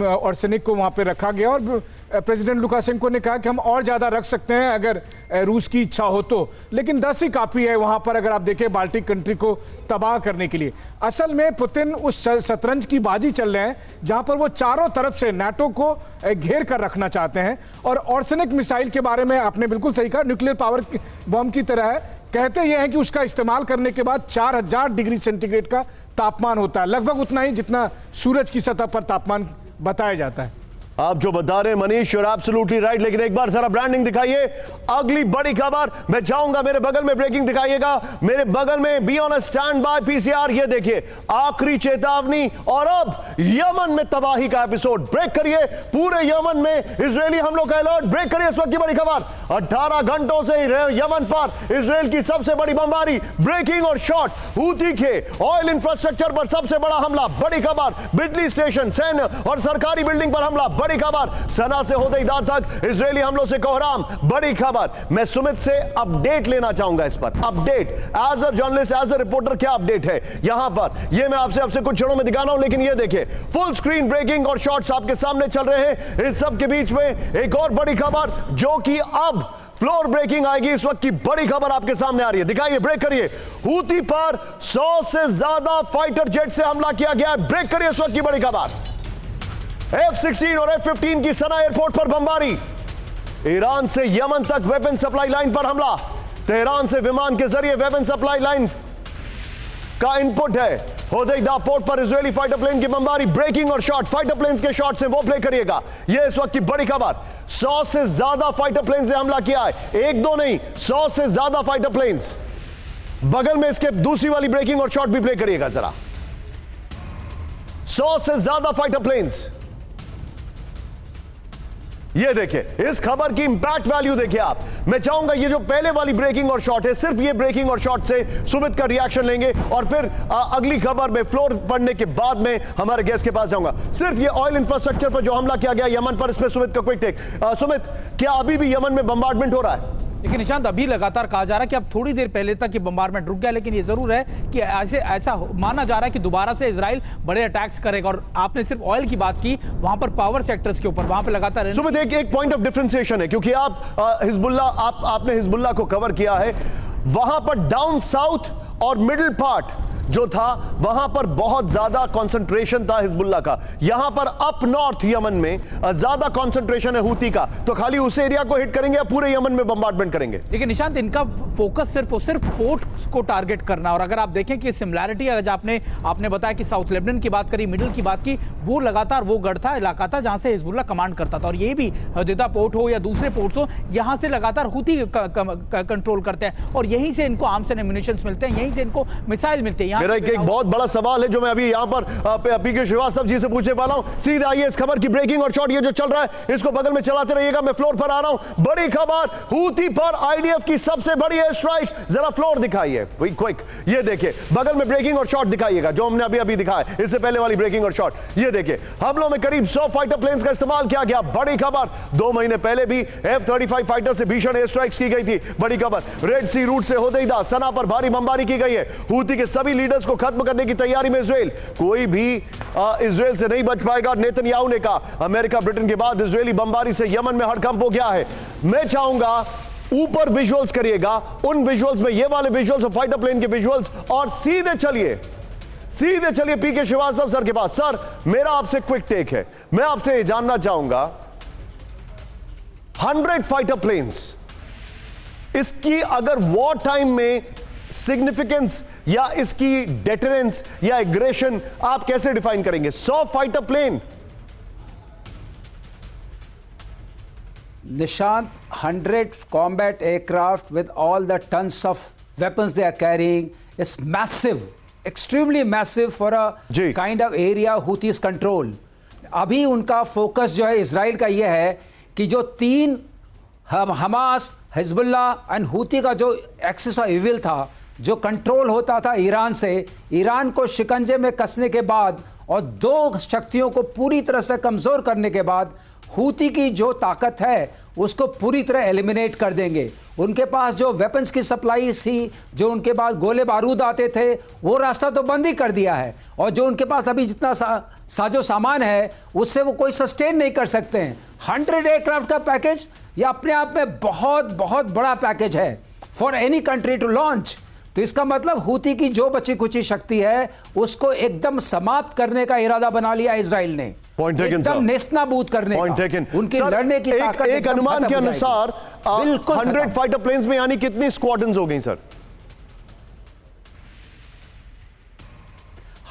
ऑर्सेनिक को वहां पे रखा गया और प्रेसिडेंट लुकाशेंको ने कहा कि हम और ज्यादा रख सकते हैं अगर रूस की इच्छा हो तो, लेकिन 10 ही काफी है वहां पर अगर आप देखें बाल्टिक कंट्री को तबाह करने के लिए। असल में पुतिन उस शतरंज की बाजी चल रहे हैं जहां पर वो चारों तरफ से नाटो को घेर कर रखना चाहते हैं। और ऑर्सेनिक मिसाइल के बारे में आपने बिल्कुल सही कहा, न्यूक्लियर पावर बम की तरह है। कहते यह है कि उसका इस्तेमाल करने के बाद 4000 डिग्री सेंटीग्रेड का तापमान होता है, लगभग उतना ही जितना सूरज की सतह पर तापमान बताया जाता है। आप जो बता रहे हैं मनीष, you're absolutely right, लेकिन एक बार जरा ब्रांडिंग दिखाइए। अगली बड़ी खबर मैं चाहूंगा मेरे बगल में ब्रेकिंग दिखाइएगा, मेरे बगल में be on a stand by PCR. ये देखिए आखिरी चेतावनी और अब यमन में तबाही का एपिसोड। ब्रेक करिए, पूरे यमन में इजरायली हमलों का अलर्ट। ब्रेक करिए इस वक्त की बड़ी खबर, 18 घंटों से यमन पर इजरायल की सबसे बड़ी बमबारी, ब्रेकिंग और शॉट। हूती के ऑयल इंफ्रास्ट्रक्चर पर सबसे बड़ा हमला। बड़ी खबर, बिजली स्टेशन, सैन्य और सरकारी बिल्डिंग पर हमला। बड़ी खबर, सना से होदेईदा तक इजरायली हमलों से कोहराम। बड़ी खबर, मैं सुमित से अपडेट लेना चाहूंगा इस पर। Update as a journalist, as a reporter, क्या अपडेट है यहां पर, ये मैं आपसे कुछ क्षणों में दिखाना हूं। लेकिन ये देखिए फुल स्क्रीन ब्रेकिंग और शॉट्स आपके सामने चल रहे हैं। इस सब के बीच में एक और बड़ी खबर जो कि अब फ्लोर ब्रेकिंग आएगी। इस वक्त की बड़ी खबर आपके सामने आ रही है, दिखाइए, ब्रेक करिए। हूती पर 100 से ज्यादा फाइटर जेट से हमला किया गया है। ब्रेक करिए इस वक्त की बड़ी खबर। F-16 और F-15 की सना एयरपोर्ट पर बमबारी। ईरान से यमन तक वेपन सप्लाई लाइन पर हमला। तेहरान से विमान के जरिए वेपन सप्लाई लाइन का इनपुट है। होदेईदा पोर्ट पर इजरायली फाइटर प्लेन की बमबारी। ब्रेकिंग और शॉट, फाइटर प्लेन्स के शॉट्स हैं वो प्ले करिएगा। यह इस वक्त की बड़ी खबर, 100 से ज्यादा फाइटर प्लेन से हमला किया है, एक दो नहीं, 100 से ज्यादा फाइटर प्लेन्स। बगल में इसके दूसरी वाली ब्रेकिंग और शॉट भी प्ले करिएगा जरा। 100 से ज्यादा फाइटर प्लेन्स। ये देखिए इस खबर की इंपैक्ट वैल्यू देखिए आप। मैं चाहूंगा ये जो पहले वाली ब्रेकिंग और शॉट है, सिर्फ ये ब्रेकिंग और शॉट से सुमित का रिएक्शन लेंगे और फिर अगली खबर में फ्लोर पढ़ने के बाद में हमारे गेस्ट के पास जाऊंगा। सिर्फ ये ऑयल इंफ्रास्ट्रक्चर पर जो हमला किया गया यमन पर, इसमें सुमित का क्विक टेक। सुमित, क्या अभी भी यमन में बम्बार्डमेंट हो रहा है? लेकिन निशांत, अभी लगातार कहा जा रहा है कि अब थोड़ी देर पहले तक ये बम्बार्डमेंट रुक गया, लेकिन ये जरूर है कि ऐसा माना जा रहा है कि दोबारा से इजराइल बड़े अटैक्स करेगा। और आपने सिर्फ ऑयल की बात की, वहां पर पावर सेक्टर्स के ऊपर वहां पर लगातार सुमित एक पॉइंट ऑफ डिफरेंशिएशन है, क्योंकि आप हिजबुल्ला, आपने हिजबुल्ला को कवर किया है। वहां पर डाउन साउथ और मिडिल पार्ट जो था वहां पर बहुत ज्यादा कंसंट्रेशन था हिजबुल्ला का। यहां पर अप नॉर्थ यमन में ज्यादा कंसंट्रेशन है हूती का। तो खाली उस एरिया को हिट करेंगे या पूरे यमन में बम्बार्डमेंट करेंगे? लेकिन निशांत, इनका फोकस सिर्फ और सिर्फ पोर्ट को टारगेट करना। और अगर आप देखें कि सिमिलैरिटी, अगर आपने बताया कि साउथ लेबनान की बात करी, मिडिल की बात की, वो लगातार वो गढ़ था, इलाका था जहां से हिजबुल्ला कमांड करता था। और ये भी होदेईदा पोर्ट हो या दूसरे पोर्ट्स हो, यहां से लगातार हूती कंट्रोल करते हैं और यहीं से इनको आर्म्स एंड एम्युनिशंस मिलते हैं, यहीं से इनको मिसाइल मिलते हैं। मेरा एक बहुत बड़ा सवाल है जो मैं अभी यहां पर पीके श्रीवास्तव जी से पूछने वाला हूं। सीधे आइए इस खबर की ब्रेकिंग और शॉट, ये जो चल रहा है इसको बगल में चलाते रहिएगा। मैं फ्लोर पर आ रहा हूं। बड़ी खबर, हूती पर आईडीएफ की सबसे बड़ी एयर स्ट्राइक। जरा फ्लोर दिखाइए क्विक। ये देखिए बगल में ब्रेकिंग और शॉट दिखाइएगा जो हमने अभी दिखाया, इससे पहले वाली ब्रेकिंग और शॉट। ये देखिए हमलों में करीब 100 फाइटर प्लेन्स का इस्तेमाल किया गया। बड़ी खबर, 2 महीने पहले भी F-35 फाइटर से भीषण एयर स्ट्राइक्स की गई थी। बड़ी खबर, रेड सी रूट से होदेईदा, सना पर भारी बमबारी की गई है। हूती के सभी लीडर लीडर्स को खत्म करने की तैयारी में इजराइल। कोई भी इजराइल से नहीं बच पाएगा, नेतन्याहू ने कहा। अमेरिका ब्रिटेन के बाद इजरायली बमबारी से यमन में हड़कंप हो गया है। मैं चाहूंगा ऊपर विजुअल्स करिएगा, उन विजुअल्स में ये वाले विजुअल्स और फाइटर प्लेन के विजुअल्स, और सीधे चलिए पीके श्रीवास्तव सर के पास। सर, मेरा आपसे क्विक टेक है, मैं आपसे ये जानना चाहूंगा 100 फाइटर प्लेन्स, इसकी अगर वॉर टाइम में सिग्निफिकेंस या इसकी डेटरेंस या एग्रेशन आप कैसे डिफाइन करेंगे? 100 fighter plane Nishant, 100 combat aircraft with all the tons of weapons they are carrying is massive, extremely massive for a जी। kind of area Houthis control. अभी उनका फोकस जो है इजराइल का ये है कि जो 3 हमास, हिजबुल्लाह एंड हूती का जो एक्सिस ऑफ इविल था, जो कंट्रोल होता था ईरान से, ईरान को शिकंजे में कसने के बाद और 2 शक्तियों को पूरी तरह से कमज़ोर करने के बाद हूती की जो ताकत है उसको पूरी तरह एलिमिनेट कर देंगे। उनके पास जो वेपन्स की सप्लाई थी, जो उनके पास गोले बारूद आते थे, वो रास्ता तो बंद ही कर दिया है, और जो उनके पास अभी जितना साजो सामान है उससे वो कोई सस्टेन नहीं कर सकते हैं। 100 एयरक्राफ्ट का पैकेज ये अपने आप में बहुत बहुत बड़ा पैकेज है for any country to launch. तो इसका मतलब हूती की जो बची कुची शक्ति है उसको एकदम समाप्त करने का इरादा बना लिया इजराइल ने, एकदम नेस्तनाबूद करने का। उनकी लड़ने की ताकत एक अनुमान के अनुसार 100 फाइटर प्लेन्स में यानी कितनी स्क्वाड्रन्स हो गई सर?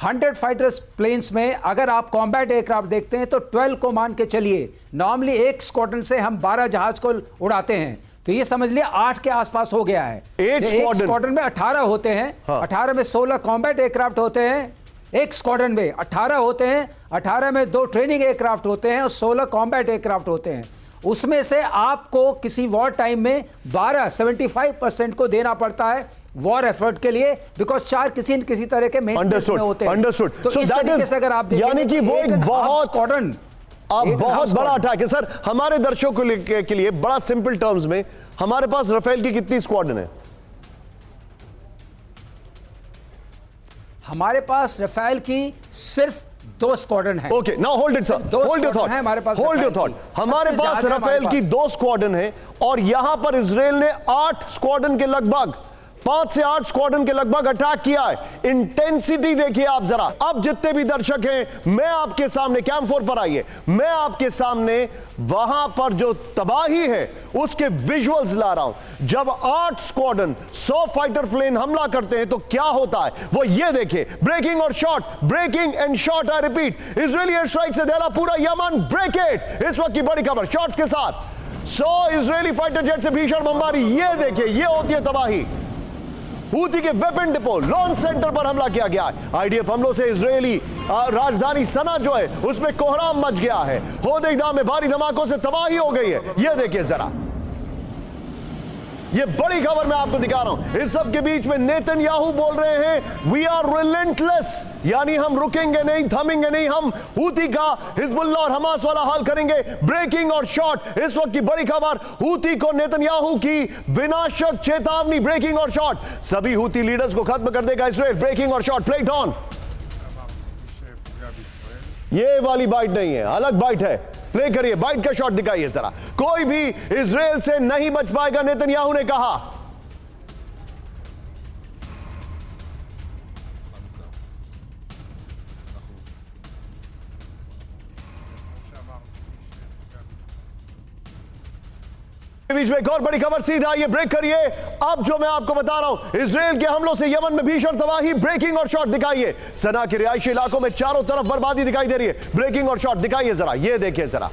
100 फाइटर्स प्लेन्स में अगर आप कॉम्बैट एयरक्राफ्ट देखते हैं तो 12 को मान के चलिए। नॉर्मली एक स्क्वाड्रन से हम 12 जहाज को उड़ाते हैं, तो ये समझ लिया 8 के आसपास हो गया है। एक स्क्वाड्रन में 18 होते हैं, हाँ। 18 में 16 कॉम्बैट एयरक्राफ्ट होते हैं। एक स्क्वाड्रन में 18 होते हैं, 18 में 2 ट्रेनिंग एयरक्राफ्ट होते हैं और 16 कॉम्बैट एयरक्राफ्ट होते हैं। उसमें से आपको किसी वॉर टाइम में 75% को देना पड़ता है वॉर एफर्ट के लिए, बिकॉज 4 किसी न किसी तरह के मेंटेनेंस में होते हैं। अंडरस्टूड। तो इस तरीके से अगर आप देखें यानी कि वो एक बहुत स्क्वाड्रन बहुत बड़ा अटैक है। सर, हमारे दर्शकों के लिए बड़ा सिंपल टर्म्स में, हमारे पास राफेल की कितनी स्क्वाड्रन है? हमारे पास राफेल की सिर्फ 2 स्क्वाड्रन है। Okay, now hold it sir, hold your thought, hold your thought. हमारे पास राफेल की 2 स्क्वाड्रन है और यहां पर इजराइल ने 8 स्क्वाड्रन के लगभग 5 से 8 स्क्वाड्रन के लगभग अटैक किया है। इंटेंसिटी देखिए आप जरा। अब जितने भी दर्शक हैं, मैं आपके सामने, कैंप 4 पर आइए, मैं आपके सामने वहां पर जो तबाही है उसके विजुअल्स ला रहा हूं। जब 8 स्क्वाड्रन 100 फाइटर प्लेन हमला करते हैं तो क्या होता है वो ये देखिए। ब्रेकिंग और shot, breaking and shot, I repeat, Israeli air strike से दहला पूरा यमन, ब्रेक इट। इस वक्त की बड़ी खबर शॉट्स के साथ 100 इजरायली फाइटर जेट से भीषण बमबारी, ये देखिए, ये होती है तबाही। हूती के वेपन डिपो, लॉन्च सेंटर पर हमला किया गया है। आईडीएफ हमलों से इजरायली राजधानी सना जो है उसमें कोहराम मच गया है। होदेइदा में भारी धमाकों से तबाही हो गई है। यह देखिए जरा, ये बड़ी खबर मैं आपको दिखा रहा हूं। इस सब के बीच में नेतन्याहू बोल रहे हैं वी आर रिलेंटलेस, यानी हम रुकेंगे नहीं, थमेंगे नहीं, हम हूती का, हिजबुल्लाह और हमास वाला हाल करेंगे। ब्रेकिंग और शॉट, इस वक्त की बड़ी खबर, हूती को नेतन्याहू की विनाशक चेतावनी। ब्रेकिंग और शॉट, सभी हूती लीडर्स को खत्म कर देगा इजराइल। ब्रेकिंग और शॉट, प्ले इट ऑन। ये वाली बाइट नहीं है, अलग बाइट है। प्ले करिए, बाइट का शॉट दिखाइए जरा। कोई भी इजराइल से नहीं बच पाएगा, नेतन्याहू ने कहा। बीच में एक और बड़ी खबर, सीधा ये ब्रेक करिए। अब जो मैं आपको बता रहा हूं, इजराइल के हमलों से यमन में भीषण तबाही। ब्रेकिंग और शॉट दिखाइए। सना के रिहायशी इलाकों में चारों तरफ बर्बादी दिखाई दे रही है। ब्रेकिंग और शॉट दिखाइए जरा, ये देखिए जरा।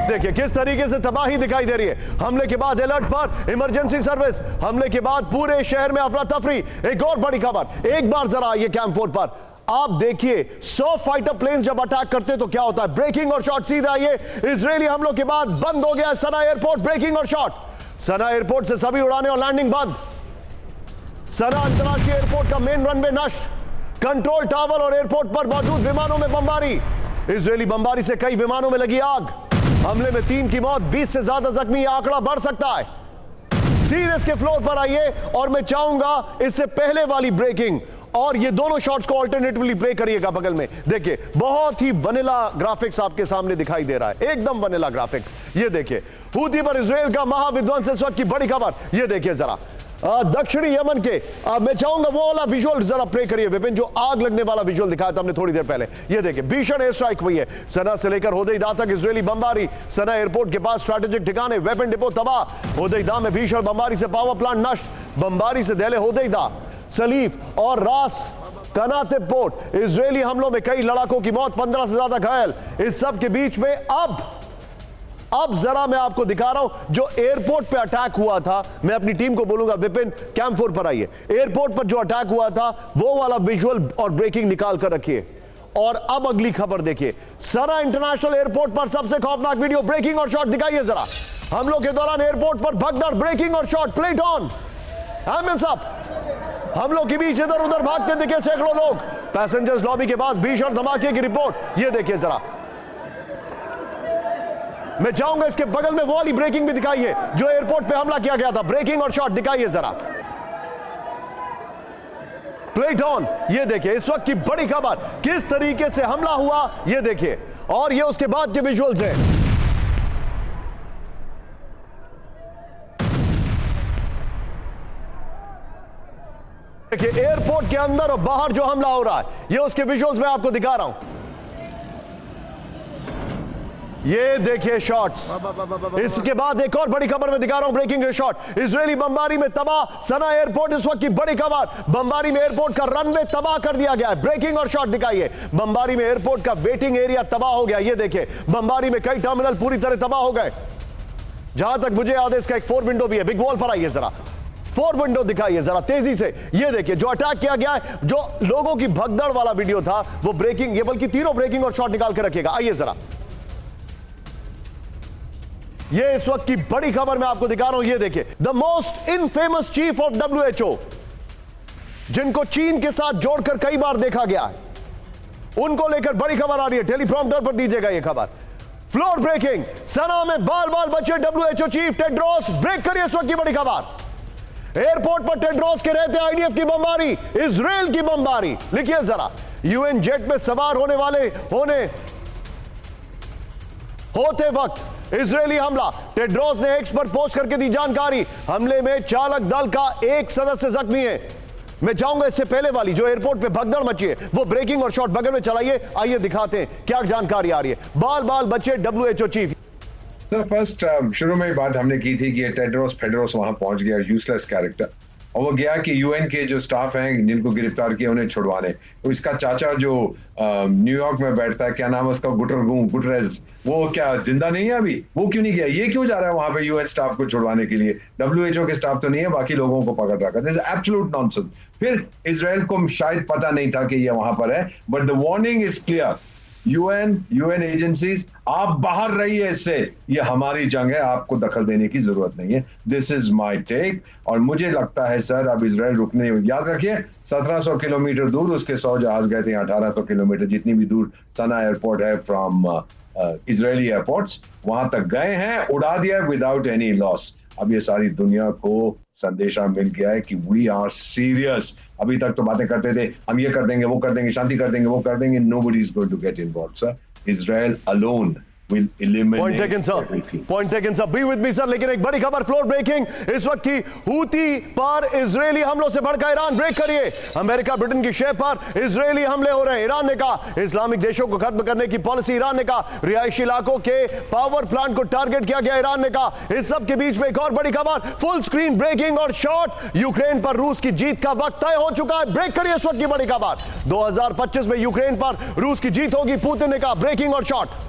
देखिए किस तरीके से तबाही दिखाई दे रही है। हमले के बाद अलर्ट पर इमरजेंसी सर्विस, हमले के बाद पूरे शहर में अफरा तफरी। एक और बड़ी खबर, एक बार जरा आइए कैंप 4 पर, आप देखिए 100 फाइटर प्लेन जब अटैक करते हैं तो क्या होता है। ब्रेकिंग और शॉट, सीधा आइए। इजरायली हमलों के बाद बंद हो गया सना एयरपोर्ट। ब्रेकिंग और शॉट, सना एयरपोर्ट से सभी उड़ाने और लैंडिंग बंद। सना अंतरराष्ट्रीय एयरपोर्ट का मेन रनवे नष्ट। कंट्रोल टावर और एयरपोर्ट पर मौजूद विमानों में बमबारी। इजरायली बमबारी से कई विमानों में लगी आग। हमले में 3 की मौत, 20 से ज्यादा जख्मी, यह आंकड़ा बढ़ सकता है। सीरीज के फ्लोर पर आइए और मैं चाहूंगा इससे पहले वाली ब्रेकिंग और ये दोनों शॉट्स को ऑल्टरनेटिवली प्ले करिएगा बगल में। देखिए बहुत ही वनीला ग्राफिक्स आपके सामने दिखाई दे रहा है, एकदम वनीला ग्राफिक्स। ये देखिए हूती पर इजराइल का महाविध्वंस, इस वक्त की बड़ी खबर। ये देखिए जरा दक्षिणी यमन के मैं चाहूंगा वो वाला विजुअल जरा प्ले करिए विपिन, जो आग लगने वाला विजुअल दिखाया था हमने थोड़ी देर पहले। ये देखिए भीषण एयर स्ट्राइक हुई है सना से लेकर होदेइदा तक, इजरायली बमबारी। सना एयरपोर्ट के पास स्ट्रैटेजिक ठिकाने, वेपन डिपो तबाह। होदेइदा में भीषण बमबारी से पावर प्लांट नष्ट, बमबारी से दहले होदेइदा, सलीफ और रास कनाते पोर्ट। इजरायली हमलों में कई लड़ाकों की मौत, 15 से ज्यादा घायल। इस सब के बीच में अब जरा मैं आपको दिखा रहा हूं जो एयरपोर्ट पे अटैक हुआ था। मैं अपनी टीम को बोलूंगा विपिन कैंप 4 पर आइए, एयरपोर्ट पर जो अटैक हुआ था वो वाला विजुअल और ब्रेकिंग निकाल कर रखिए। और अब अगली खबर देखिए, सना इंटरनेशनल एयरपोर्ट पर सबसे खौफनाक वीडियो, ब्रेकिंग और शॉट दिखाइए जरा। हमलों के दौरान एयरपोर्ट पर भगदड़, ब्रेकिंग और shot, plate on, hands up. हमलों के बीच इधर उधर भागते दिखे सैकड़ों लोग। पैसेंजर्स लॉबी के पास भीषण धमाके की रिपोर्ट। ये देखिए जरा, मैं चाहूंगा इसके बगल में वो वाली ब्रेकिंग भी दिखाइए जो एयरपोर्ट पे हमला किया गया था। ब्रेकिंग और शॉट दिखाइए जरा, प्लेट ऑन। ये देखिए इस वक्त की बड़ी खबर, किस तरीके से हमला हुआ ये देखिए, और ये उसके बाद के विजुअल्स हैं। देखिए एयरपोर्ट के अंदर और बाहर जो हमला हो रहा है, ये उसके विजुअल्स मैं आपको दिखा रहा हूं। ये देखिए शॉट्स। इसके बाद एक और बड़ी खबर में दिखा रहा हूं, ब्रेकिंग शॉट। इजरायली बमबारी में तबाह सना एयरपोर्ट, इस वक्त की बड़ी खबर। बमबारी में एयरपोर्ट का रनवे तबाह कर दिया गया है। ब्रेकिंग और शॉट दिखाइए। बमबारी में एयरपोर्ट का वेटिंग एरिया तबाह हो गया। ये देखिए बमबारी में कई टर्मिनल पूरी तरह तबाह हो गए। जहां तक मुझे याद है इसका एक 4 विंडो भी है। बिग वॉल पर आइए जरा, 4 विंडो दिखाइए जरा तेजी से। ये देखिए जो अटैक किया गया है, जो लोगों की भगदड़ वाला वीडियो था वो ब्रेकिंग, ये बल्कि तीनों ब्रेकिंग और शॉट निकाल कर रखिएगा। आइए जरा, ये इस वक्त की बड़ी खबर मैं आपको दिखा रहा हूं। ये देखिए the most infamous chief of WHO, जिनको चीन के साथ जोड़कर कई बार देखा गया है, उनको लेकर बड़ी खबर आ रही है। टेलीप्रॉम्प्टर पर दीजिएगा ये खबर। फ्लोर ब्रेकिंग, सना में बाल बाल बचे WHO चीफ टेड्रोस, ब्रेक करिए इस वक्त की बड़ी खबर। एयरपोर्ट पर टेड्रोस के रहते IDF की बमबारी, इजराइल की बमबारी। लिखिए जरा, UN जेट में सवार होते वक्त इजरायली हमला। टेड्रोस ने एक्स पर पोस्ट करके दी जानकारी, हमले में चालक दल का एक सदस्य जख्मी है। मैं चाहूंगा इससे पहले वाली जो एयरपोर्ट पे भगदड़ मची है वो ब्रेकिंग और शॉट बगल में चलाइए। आइए दिखाते हैं क्या जानकारी आ रही है। बाल बाल बच्चे WHO चीफ। सर फर्स्ट शुरू में बात हमने की थी कि ये टेड्रोस फेड्रोस वहां पहुंच गया, यूजलेस कैरेक्टर, और वो गया कि UN के जो स्टाफ हैं जिनको गिरफ्तार किया उन्हें छुड़वाने। तो इसका चाचा जो न्यूयॉर्क में बैठता है, क्या नाम है उसका, गुटरेज, वो क्या जिंदा नहीं है अभी? वो क्यों नहीं गया? ये क्यों जा रहा है वहां पे UN स्टाफ को छुड़वाने के लिए? WHO के स्टाफ तो नहीं है, बाकी लोगों को पकड़ रखा। This is absolute nonsense. फिर इजराइल को शायद पता नहीं था कि ये वहां पर है, but the warning is clear. UN agencies, आप बाहर रहिए इससे, ये हमारी जंग है, आपको दखल देने की जरूरत नहीं है। This is my take. और मुझे लगता है सर अब इजराइल रुकने, याद रखिए 1700 किलोमीटर दूर उसके 100 जहाज गए थे, 1800 किलोमीटर जितनी भी दूर सना एयरपोर्ट है फ्रॉम इजरायली एयरपोर्ट्स, वहां तक गए हैं, उड़ा दिया विदाउट एनी लॉस। अब ये सारी दुनिया को संदेशा मिल गया है कि वी आर सीरियस। अभी तक तो बातें करते थे, हम ये कर देंगे, वो कर देंगे, शांति कर देंगे, वो कर देंगे। Nobody is going to get involved, sir. Israel alone will eliminate Point taken, sir. everything. Point taken, sir. Be with me, sir. लेकिन एक बड़ी खबर, फ्लोर ब्रेकिंग इस वक्त की। हूती पर इजरायली हमलों से भड़का ईरान, ब्रेक करिए। अमेरिका ब्रिटेन की शह पर इजरायली हमले हो रहे हैं। ईरान ने कहा इस्लामिक देशों को खत्म करने की पॉलिसी। ईरान ने कहा रिहायशी इलाकों के पावर प्लांट को टारगेट किया गया। ईरान ने कहा। इस सब के बीच में एक और बड़ी खबर, फुल स्क्रीन ब्रेकिंग और शॉट। यूक्रेन पर रूस की जीत का वक्त तय हो चुका है। ब्रेक करिए इस वक्त की बड़ी खबर। 2025 में यूक्रेन पर रूस की जीत होगी, पुतिन ने कहा। ब्रेकिंग और शॉट।